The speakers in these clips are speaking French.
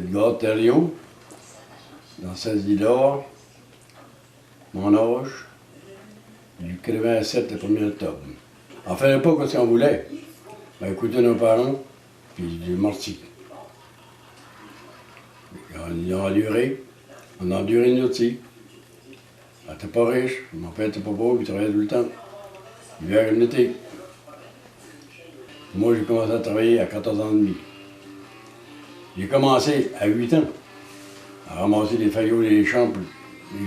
gare Thériault, dans cette ville-là, mon âge, du 87 le 1er octobre. On ne faisait pas ce qu'on voulait. On écoutait nos parents, puis j'ai morti. Ils ont enduré. On a enduré nous aussi. On n'était pas riche, mon père n'était pas pauvre, il travaillait tout le temps. L'hiver et l'été. Moi, j'ai commencé à travailler à 14 ans et demi. J'ai commencé à 8 ans à ramasser des faillots des champs,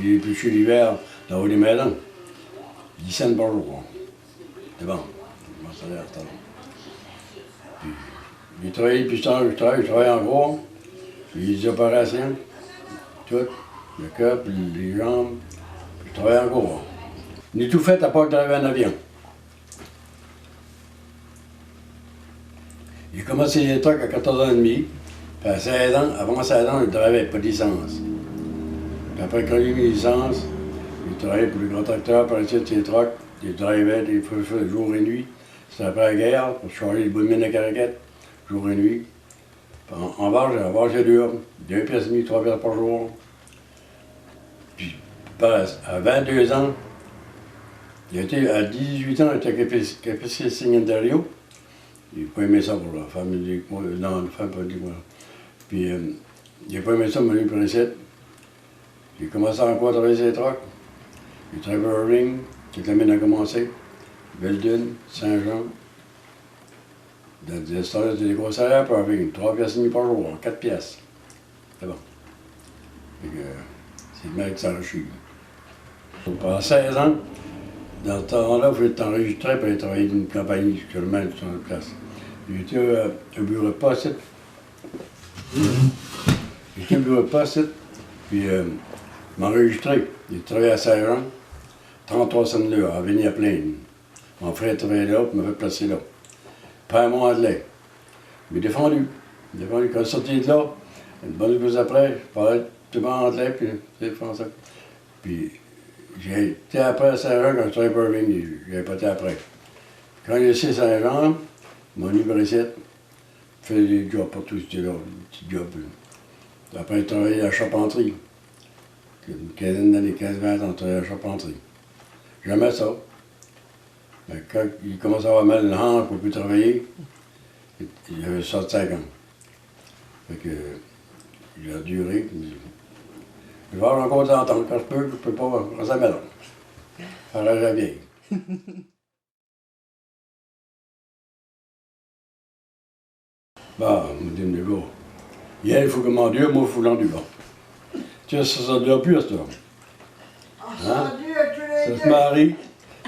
les éplucher l'hiver dans les maisons. 10 cents par jour. C'est bon, mon salaire, c'est bon. J'ai travaillé depuis ce temps, je travaille en gros. J'ai des opérations, tout, le cœur, puis les jambes. Je travaille en gros. J'ai tout fait à part d'arriver en avion. J'ai commencé les trucks à 14 ans et demi. Puis à 16 ans, avant 16 ans, je travaillais pas de licence. Puis après, quand j'ai eu mes licences, j'ai travaillé pour les grands tracteurs, par ici, ces trucks. J'ai travaillé des feux jour et nuit. C'était après la guerre, pour changer les bouts de mine à caraquette, jour et nuit. Puis en barge, j'ai 2 hommes, 2 pièces et demie, 3 pièces par jour. Puis à 22 ans, à 18 ans, j'étais capacité de signer Ontario. J'ai pas aimé ça pour la femme, non, la femme pas dit moi. Puis, j'ai pas aimé ça, mon pour ici. J'ai commencé encore à travailler sur les trucks. J'ai travaillé à Ring, toute la mine a commencé. Belledune, Saint-Jean. Dans des restaurants, c'était des gros salaires pour Ring. 3 pièces et demie par jour, 4 pièces. C'est bon. C'est le mec qui s'enrichit. Pendant 16 ans, dans ce temps-là, il fallait t'enregistrer pour aller travailler dans une compagnie, seulement sur une place. J'étais au bureau de poste. J'étais au bureau de poste, puis je m'enregistrais. J'ai travaillé à Saint-Jean, 33 cents de l'heure, à venir à Plaine. Mon frère travaillait là, puis m'a fait placer là. Pas un mois de lait. Je m'ai défendu. Quand je suis sorti de là, une bonne chose après, je parlais tout le monde anglais, puis c'est français. Puis j'ai été après à Saint-Jean quand je travaillais pour Irving, j'ai pas été après. Quand j'ai laissé Saint-Jean, mon livre ici, fait des jobs partout, c'était là, des petits jobs. Après, j'ai travaillé à la charpenterie. Une quinzaine d'années, 15-20 ans, j'ai travaillé à la charpenterie. J'aimais ça. Mais quand il commençait à avoir mal le hanche pour plus travailler, j'avais 65 ans. Fait que j'ai duré. Je vais avoir encore d'entendre. Quand je peux pas rester à la maison. Faire la vieille. Bah, on me dit, le gars, il faut que m'endure, moi, il faut l'endure. Tu sais, ça ne dure plus à ce temps. Hein?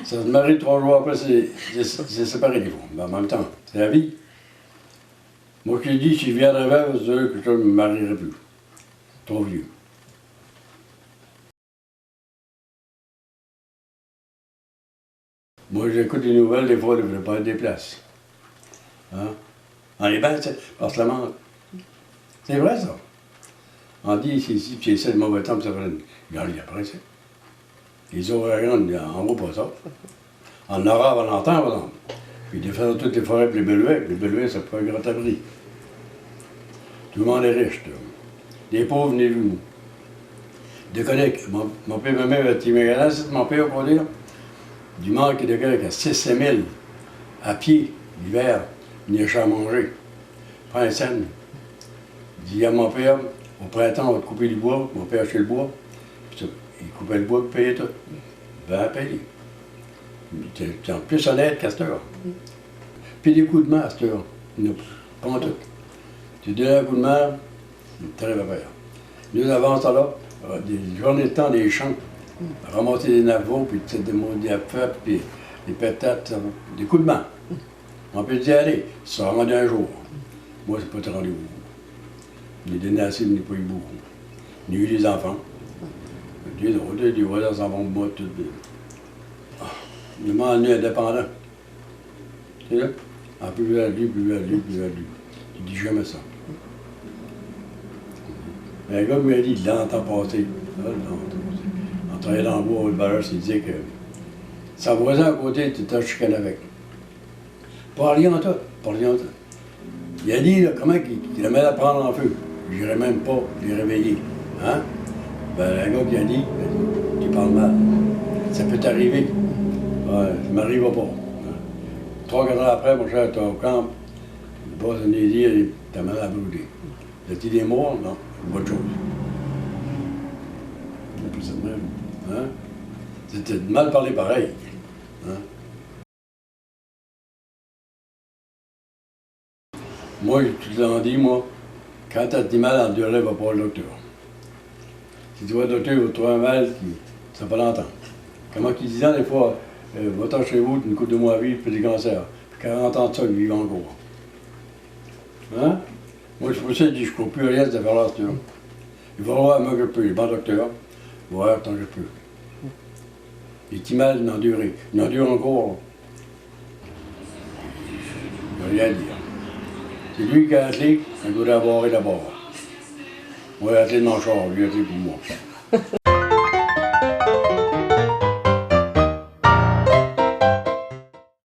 Ça se marie 3 jours après, c'est séparé des fois. Mais en même temps, c'est la vie. Moi, je l'ai dit, si je viendrais veuve, c'est sûr que je ne me marierai plus. Trop vieux. Moi, j'écoute les nouvelles, des fois, je ne veux pas être des places. Hein? En hiver, c'est parce que la menthe. C'est vrai, ça. On dit ici, puis c'est le mauvais temps, puis ça fait une galerie après, ça. Les ouragans, on ne voit pas ça. En arabe, on entend, par exemple. Puis ils défendent toutes les forêts pour les belluets. Les belluets, c'est pas un grand abri. Tout le monde est riche, là. Les pauvres, venez vous. Des collègues, mon père et ma mère étaient mégalans, c'est mon père, pour dire. Du monde qui est de collègues à 6-7 000 à pied, l'hiver, venir chez à manger. Prends un scène. Il dit à mon père, au printemps, on va te couper du bois. Mon père achetait le bois. Puis il coupait le bois et payait tout. Ben, payer. C'est en plus honnête qu'à cette heure. Puis des coups de main à cette heure. Pas en tout. Tu donnes un coup de main, tu arrives à faire. Nous, avant ça, là, des journées de temps, des champs, ramasser des navaux, puis des affaires, puis des pétates, des coups de main. On peut dire, allez, ça va rendu un jour. Moi, c'est pas très rendez-vous. Ni des nassés, ni pas eu beaucoup. Ni eu les enfants. Des autres, des voisins s'en vont de moi, tout. Le monde est indépendant. Tu sais là? En plus à lui, plus à lui, plus à lui. Tu dis jamais ça. Un gars m'a dit, l'entend passer. En travaillant dans le bois, le barreur, il disait que sa voisin à côté, tu étais chicane avec. Pas rien en tout, pas rien en tout. Il a dit, là, comment qu'il la met à prendre en feu. Je n'irais même pas les réveiller. Hein? Ben, un gars qui a dit, tu parles mal. Ça peut t'arriver. Ouais, ça ne m'arrivera pas. Hein? 3-4 ans après, mon cher, tu es au camp, tu passes un désir, t'as mal à brûler. T'as-tu des morts? Non, c'est autre chose. C'est plus ça de même. Hein? C'était mal parler pareil. Hein? Moi, je te l'en dis, moi, quand tu as du mal, endure-le, va pas au docteur. Si tu vas au docteur, il va te trouver un mal, ça va pas l'entendre. Comment qu'ils disaient des fois, va-t'en chez vous, une coupe de mois à vivre, puis des cancers. Puis quand on entend ça, ils vivent encore. Hein? Moi, je pour ça, je dis, je ne cours plus rien de faire là, tu vois. Il va voir, moi, je peux, il est bon docteur. Il va voir, tant que je peux. Les petits mal, il endure encore. Il n'y a rien à dire. C'est lui qui a attelé, il doit l'avoir et d'abord. Moi, j'ai attelé dans le char, lui a attelé pour moi.